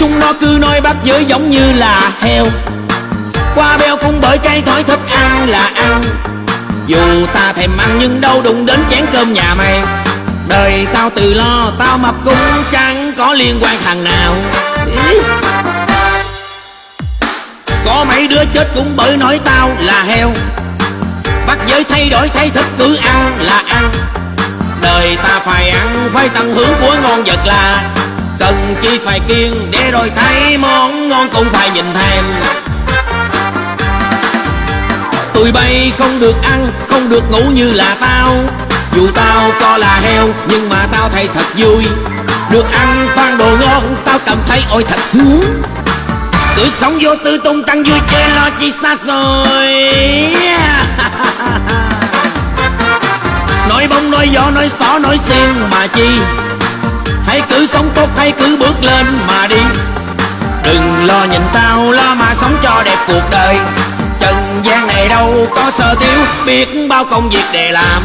Chúng nó cứ nói bát giới giống như là heo, qua beo cũng bởi cái thói thích ăn là ăn. Dù ta thèm ăn nhưng đâu đụng đến chén cơm nhà mày. Đời tao tự lo, tao mập cũng chẳng có liên quan thằng nào. Có mấy đứa chết cũng bởi nói tao là heo. Bắt giới thay đổi thay thức cứ ăn là ăn. Đời ta phải ăn, phải tận hưởng của ngon vật là. Cần chi phải kiêng để rồi thấy món ngon cũng phải nhìn thèm. Tụi bay không được ăn, không được ngủ như là tao. Dù tao có là heo nhưng mà tao thấy thật vui. Được ăn toàn đồ ngon tao cảm thấy ôi thật sướng. Cứ sống vô tư tung tăng vui chơi lo chi xa xôi. Nói bông nói gió nói xỏ nói xiên mà chi. Hãy cứ sống tốt hãy cứ bước lên mà đi. Đừng lo nhìn tao lo mà sống cho đẹp cuộc đời. Trần gian này đâu có sở thiếu, biết bao công việc để làm.